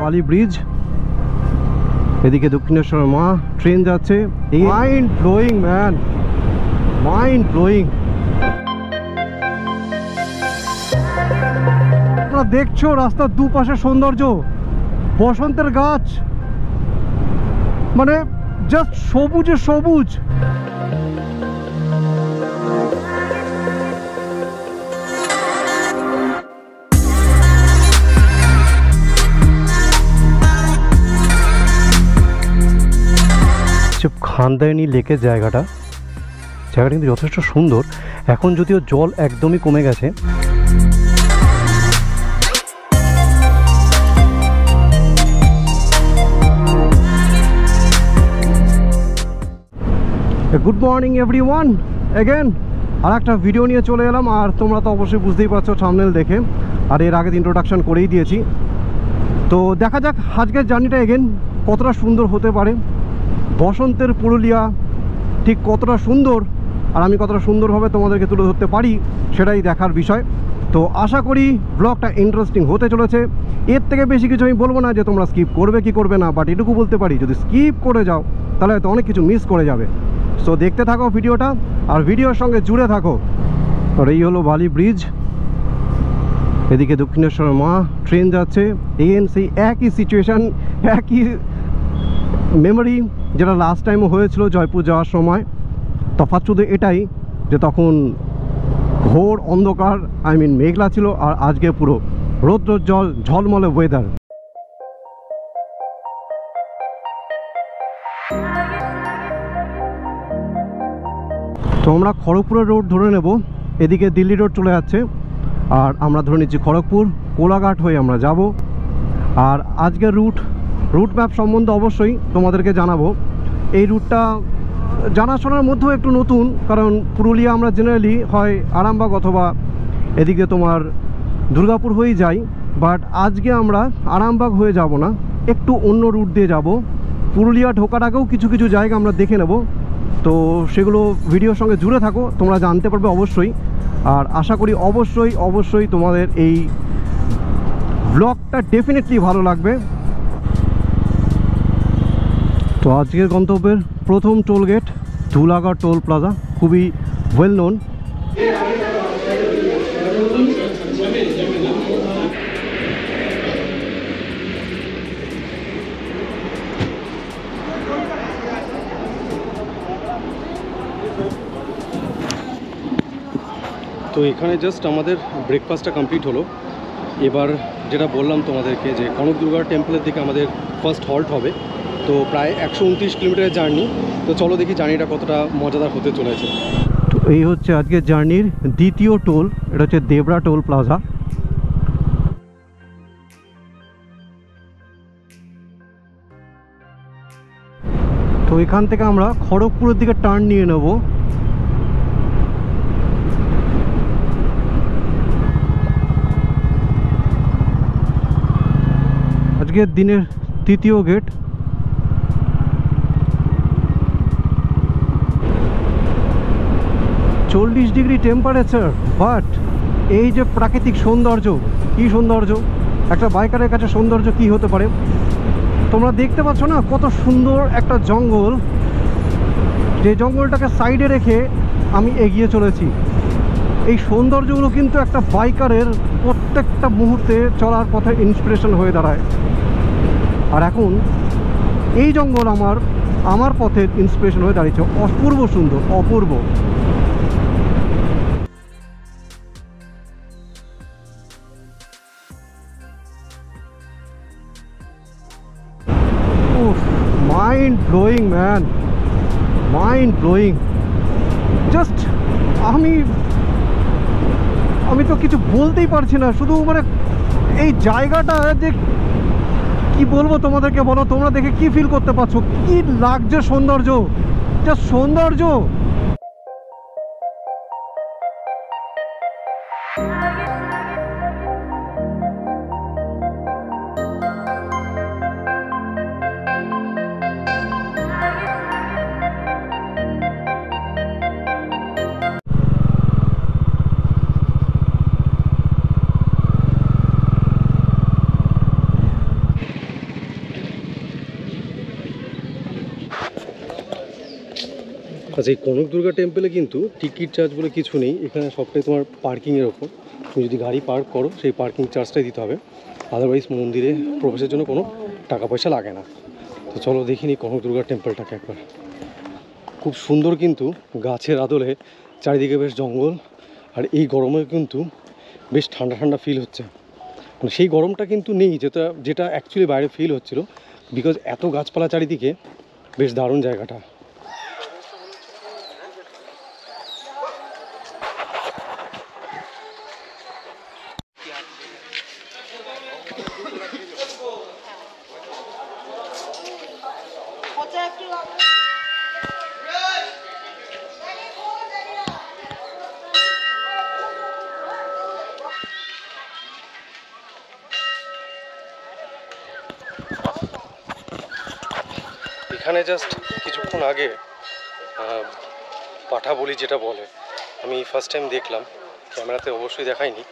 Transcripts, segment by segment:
বালি ব্রিজ, এদিকে দক্ষিণেশ্বর মা ট্রেন যাচ্ছে। Mind blowing man, mind blowing. তোমরা দেখছো রাস্তার দুপাশে সৌন্দর্য, বসন্তের গাছ, মানে জাস্ট সবুজে সবুজ। খান্দায়নি লেকের জায়গাটা কিন্তু যথেষ্ট সুন্দর। এখন যদিও জল একদমই কমে গেছে। গুড মর্নিং এভরিওয়ান, এগেন আর একটা ভিডিও নিয়ে চলে এলাম। আর তোমরা তো অবশ্যই বুঝতেই পারছো থাম্বনেল দেখে, আর এর আগে ইন্ট্রোডাকশন করেই দিয়েছি। তো দেখা যাক আজকের জার্নিটা এগেন কতটা সুন্দর হতে পারে। বসন্তের পুরুলিয়া ঠিক কতটা সুন্দর, আর আমি কতটা সুন্দরভাবে তোমাদেরকে তুলে ধরতে পারি সেটাই দেখার বিষয়। তো আশা করি ব্লগটা ইন্টারেস্টিং হতে চলেছে। এর থেকে বেশি কিছু আমি বলবো না যে তোমরা স্কিপ করবে কি করবে না, বাট এটুকু বলতে পারি যদি স্কিপ করে যাও তাহলে হয়তো অনেক কিছু মিস করে যাবে। সো দেখতে থাকো ভিডিওটা, আর ভিডিওর সঙ্গে জুড়ে থাকো। আর এই হলো বালি ব্রিজ, এদিকে দক্ষিণেশ্বর মা ট্রেন যাচ্ছে। এগেন সেই একই সিচুয়েশান, একই মেমোরি যেটা লাস্ট টাইমও হয়েছিল জয়পুর যাওয়ার সময়। তফাৎ শুধু এটাই যে তখন ঘোর অন্ধকার, মেঘলা ছিল, আর আজকে পুরো রৌদ্রোজ্জ্বল ঝলমলে ওয়েদার। তো আমরা খড়গপুরের রোড ধরে নেব, এদিকে দিল্লি রোড চলে যাচ্ছে, আর আমরা ধরে নিচ্ছি খড়গপুর, কোলাঘাট হয়ে আমরা যাব। আর আজকের রুট ম্যাপ সম্বন্ধে অবশ্যই তোমাদেরকে জানাবো। এই রুটটা জানাশোনার মধ্যেও একটু নতুন, কারণ পুরুলিয়া আমরা জেনারেলি হয় আরামবাগ অথবা এদিকে তোমার দুর্গাপুর হয়েই যাই, বাট আজকে আমরা আরামবাগ হয়ে যাব না, একটু অন্য রুট দিয়ে যাব। পুরুলিয়া ঢোকার আগেও কিছু কিছু জায়গা আমরা দেখে নেব। তো সেগুলো ভিডিওর সঙ্গে জুড়ে থাকো, তোমরা জানতে পারবে অবশ্যই। আর আশা করি অবশ্যই তোমাদের এই ব্লগটা ডেফিনেটলি ভালো লাগবে। তো আজকের গন্তব্যের প্রথম toll gate Dhulagarh toll plaza, খুবই ওয়েল নোন। তো এখানে জাস্ট আমাদের ব্রেকফাস্টটা কমপ্লিট হলো। এবার যেটা বললাম তোমাদেরকে যে কনক দুর্গা টেম্পলের দিকে আমাদের ফার্স্ট হল্ট হবে। তো প্রায় 129 কিলোমিটারের জার্নি। তো চলো দেখি জার্নিটা কতটা মজাদার হতে চলেছে। তো এই হচ্ছে আজকের জার্নির দ্বিতীয় টোল, এটা হচ্ছে দেবরা টোল প্লাজা। তো এখান থেকে আমরা খড়গপুরের দিকে টার্ন নিয়ে নেব। আজকের দিনের তৃতীয় গেট। 40 ডিগ্রি টেম্পারেচার, বাট এই যে প্রাকৃতিক সৌন্দর্য, কি সৌন্দর্য! একটা বাইকারের কাছে সৌন্দর্য কি হতে পারে? তোমরা দেখতে পাচ্ছ না কত সুন্দর একটা জঙ্গল, যে জঙ্গলটাকে সাইডে রেখে আমি এগিয়ে চলেছি। এই সৌন্দর্যগুলো কিন্তু একটা বাইকারের প্রত্যেকটা মুহূর্তে চলার পথে ইন্সপিরেশন হয়ে দাঁড়ায়। আর এখন এই জঙ্গল আমার পথের ইন্সপিরেশন হয়ে দাঁড়িয়েছে। অপূর্ব সুন্দর, অপূর্ব। Mind blowing man, mind blowing. Just আমি তো কিছু বলতেই পারছি না, শুধু মানে এই জায়গাটা যে কি বলবো তোমাদেরকে, বলো তোমরা দেখে কি ফিল করতে পারছো, কি লাগছে সৌন্দর্য, যা সৌন্দর্য। আচ্ছা, এই কনক দুর্গা টেম্পলে কিন্তু টিকিট চার্জ বলে কিছু নেই, এখানে সবটাই তোমার পার্কিংয়ের ওপর। তুমি যদি গাড়ি পার্ক করো সেই পার্কিং চার্জটাই দিতে হবে, আদারওয়াইজ মন্দিরে প্রবেশের জন্য কোনো টাকা পয়সা লাগে না। তো চলো দেখিনি কনক দুর্গা টেম্পলটাকে একবার। খুব সুন্দর, কিন্তু গাছের আদলে চারিদিকে বেশ জঙ্গল, আর এই গরমে কিন্তু বেশ ঠান্ডা ঠান্ডা ফিল হচ্ছে। মানে সেই গরমটা কিন্তু নেই যেটা অ্যাকচুয়ালি বাইরে ফিল হচ্ছিল, বিকজ এত গাছপালা চারিদিকে। বেশ দারুণ জায়গাটা। এখানে জাস্ট কিছুক্ষণ আগে পাঠা বলি যেটা বলে, আমি ফার্স্ট টাইম দেখলাম, ক্যামেরাতে অবশ্যই দেখাইনি।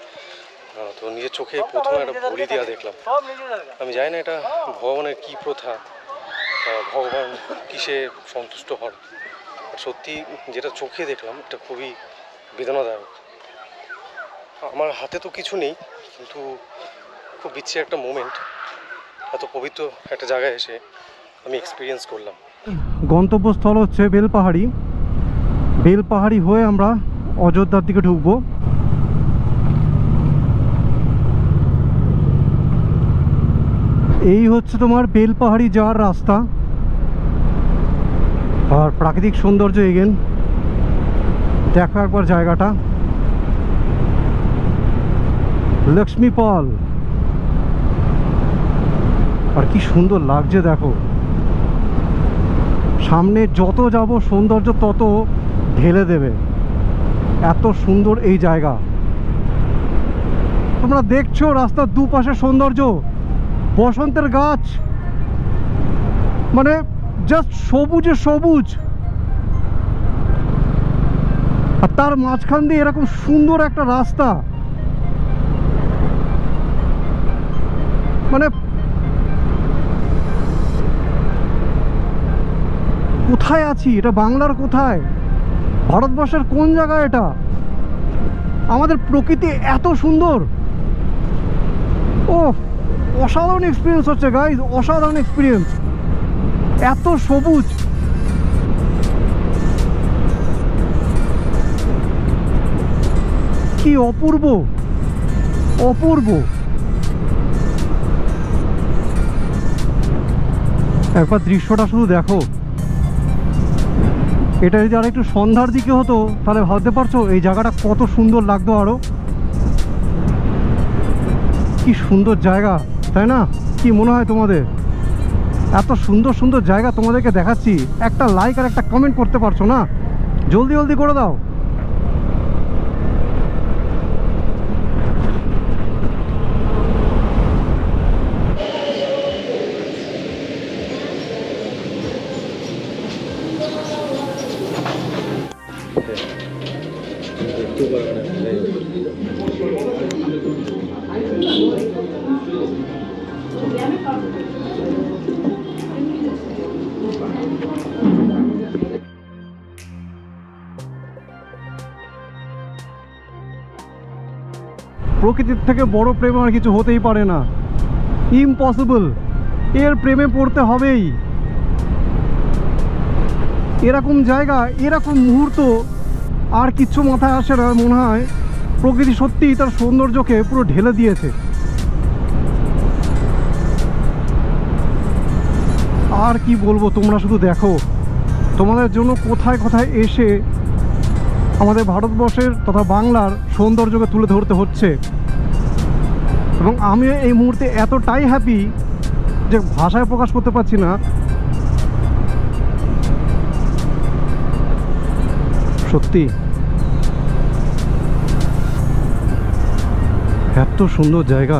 তো নিজের চোখে প্রথমে একটা বলি দেওয়া দেখলাম। আমি জানি না এটা ভগবানের কী প্রথা, ভগবান কিসে সন্তুষ্ট হন। সত্যি যেটা চোখে দেখলাম এটা খুবই বেদনাদায়ক। আমার হাতে তো কিছু নেই, কিন্তু খুব বিচ্ছিরি একটা মোমেন্ট এত পবিত্র একটা জায়গায় এসে আমি এক্সপিরিয়েন্স করলাম। গন্তব্যস্থল হচ্ছে বেলপাহাড়ি। বেলপাহাড়ি হয়ে আমরা অযোধ্যার দিকে ঢুকবো। এই হচ্ছে তোমার বেলপাহাড়ি যাওয়ার রাস্তা। আর প্রাকৃতিক সৌন্দর্য এগেন দেখো একবার জায়গাটা, লক্ষ্মী পল। আর কি সুন্দর লাগছে দেখো, সামনে যত যাব সৌন্দর্য তত ঢেলে দেবে, এত সুন্দর এই জায়গা। তোমরা দেখছো রাস্তার দুপাশে সৌন্দর্য, বসন্তের গাছ, মানে জাস্ট সবুজে সবুজ, আর তার মাঝখান দিয়ে এরকম সুন্দর একটা রাস্তা। মানে কোথায় আছি, এটা বাংলার কোথায়, ভারতবর্ষের কোন জায়গায় এটা? আমাদের প্রকৃতি এত সুন্দর, ও অসাধারণ এক্সপিরিয়েন্স হচ্ছে গাইজ, অসাধারণ এক্সপিরিয়েন্স। এত সবুজ, কি অপূর্ব অপূর্ব। একবার দৃশ্যটা শুধু দেখো। এটা যদি আর একটু সন্ধ্যার দিকে হতো তাহলে ভাবতে পারছো এই জায়গাটা কত সুন্দর লাগতো আরো। কি সুন্দর জায়গা, তাই না? কি মনে হয় তোমাদের? এত সুন্দর সুন্দর জায়গা তোমাদেরকে দেখাচ্ছি, একটা লাইক আর একটা কমেন্ট করতে পারছো না? জলদি জলদি করে দাও। প্রকৃতির থেকে বড় প্রেম আর কিছু হতেই পারে না, ইম্পসিবল। এর প্রেমে পড়তে হবেই। এরকম জায়গা, এরকম মুহূর্ত আর কিচ্ছু মাথায় আসে না। মনে হয় প্রকৃতি সত্যিই তার সৌন্দর্যকে পুরো ঢেলে দিয়েছে। আর কি বলবো, তোমরা শুধু দেখো। তোমাদের জন্য কোথায় কোথায় এসে আমাদের ভারতবর্ষের তথা বাংলার সৌন্দর্যকে তুলে ধরতে হচ্ছে, এবং আমি এই মুহূর্তে এতটাই হ্যাপি যে ভাষায় প্রকাশ করতে পারছি না। সত্যি এত সুন্দর জায়গা।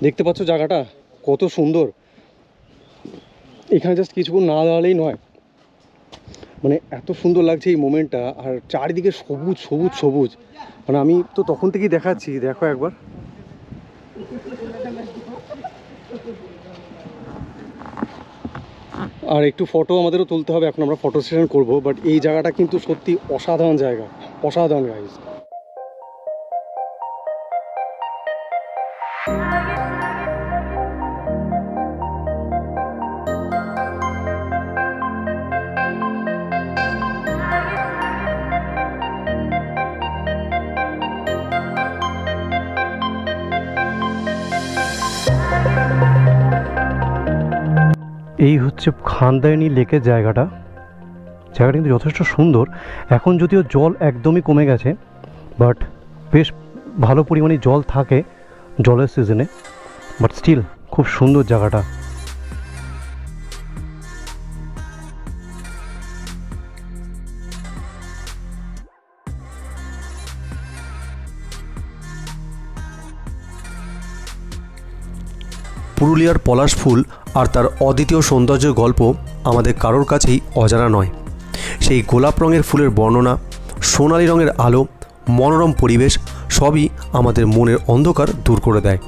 দেখতে পাচ্ছ জায়গাটা কত সুন্দর। এখানে জাস্ট কিছুক্ষণ না দাঁড়ালেই নয়, মানে এত সুন্দর লাগছে এই মোমেন্টটা। আর চারিদিকে সবুজ সবুজ সবুজ, মানে আমি তো তখন থেকেই দেখাচ্ছি, দেখো একবার। আর একটু ফটো আমাদেরও তুলতে হবে, এখন আমরা ফটো সেশন করবো। বাট এই জায়গাটা কিন্তু সত্যি অসাধারণ জায়গা, অসাধারণ গাইজ। এই হচ্ছে খান্দায়নি লেকের জায়গাটা কিন্তু যথেষ্ট সুন্দর। এখন যদিও জল একদমই কমে গেছে, বাট বেশ ভালো পরিমাণে জল থাকে জলের সিজনে, বাট স্টিল খুব সুন্দর জায়গাটা। পুরুলিয়ার পলাশ ফুল আর তার অদ্বিতীয় সৌন্দর্যের গল্প আমাদের কারোর কাছেই অজানা নয়। সেই গোলাপ রঙের ফুলের বর্ণনা, সোনালি রঙের আলো, মনোরম পরিবেশ সবই আমাদের মনের অন্ধকার দূর করে দেয়।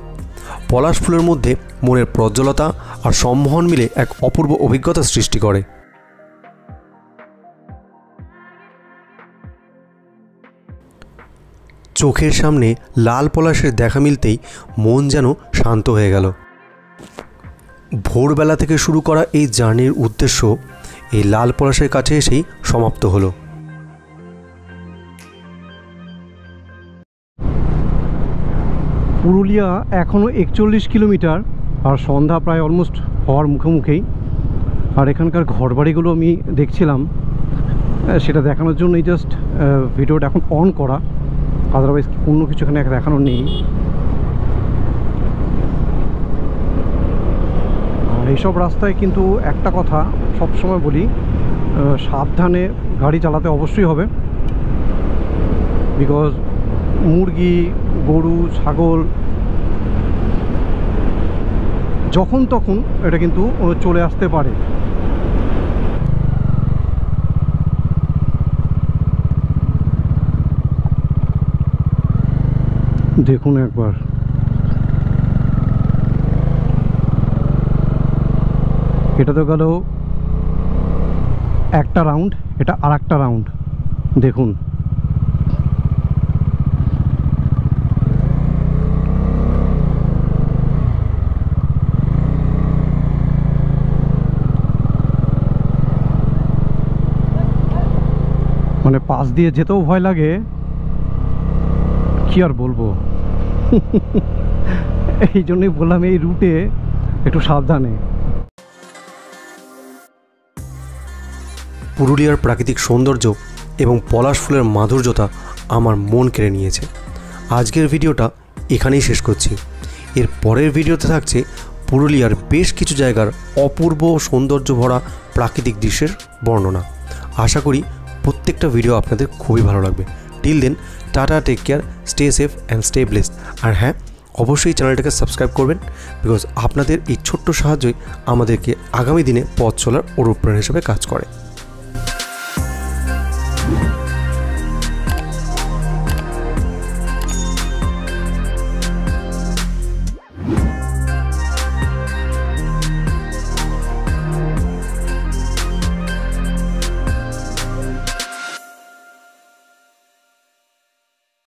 পলাশ ফুলের মধ্যে মনের প্রজ্জ্বলতা আর সম্মোহন মিলে এক অপূর্ব অভিজ্ঞতা সৃষ্টি করে। চোখের সামনে লাল পলাশের দেখা মিলতেই মন যেন শান্ত হয়ে গেল। ভোরবেলা থেকে শুরু করা এই জার্নির উদ্দেশ্য এই লাল পলাশের কাছে এসেই সমাপ্ত হলো। পুরুলিয়া এখনও 41 কিলোমিটার, আর সন্ধ্যা প্রায় অলমোস্ট হওয়ার মুখোমুখি। আর এখানকার ঘরবাড়িগুলো আমি দেখছিলাম, সেটা দেখানোর জন্যই জাস্ট ভিডিওটা এখন অন করা, আদারওয়াইজ অন্য কিছু এখানে দেখানো নেই। এইসব রাস্তায় কিন্তু একটা কথা সবসময় বলি, সাবধানে গাড়ি চালাতে অবশ্যই হবে, বিকজ মুরগি, গরু, ছাগল যখন তখন এটা কিন্তু চলে আসতে পারে। দেখুন একবার, এটা তো গেল একটা রাউন্ড, এটা আর একটা রাউন্ড। দেখুন মানে পাশ দিয়ে যেতেও ভয় লাগে, কি আর বলবো। এই জন্যই বললাম এই রুটে একটু সাবধানে। পুরুলিয়ার প্রাকৃতিক সৌন্দর্য এবং পলাশ ফুলের মাধুর্যতা আমার মন কেড়ে নিয়েছে। আজকের ভিডিওটা এখানেই শেষ করছি। এর পরের ভিডিওতে থাকছে পুরুলিয়ার বেশ কিছু জায়গার অপূর্ব সৌন্দর্য ভরা প্রাকৃতিক দৃশ্যের বর্ণনা। আশা করি প্রত্যেকটা ভিডিও আপনাদের খুবই ভালো লাগবে। Till then, tata, take care, stay safe and stay blessed. আর হ্যাঁ, অবশ্যই চ্যানেলটাকে সাবস্ক্রাইব করবেন, বিকজ আপনাদের এই ছোট্ট সাহায্যই আমাদেরকে আগামী দিনে পথ চলার অনুপ্রেরণা হিসেবে কাজ করে।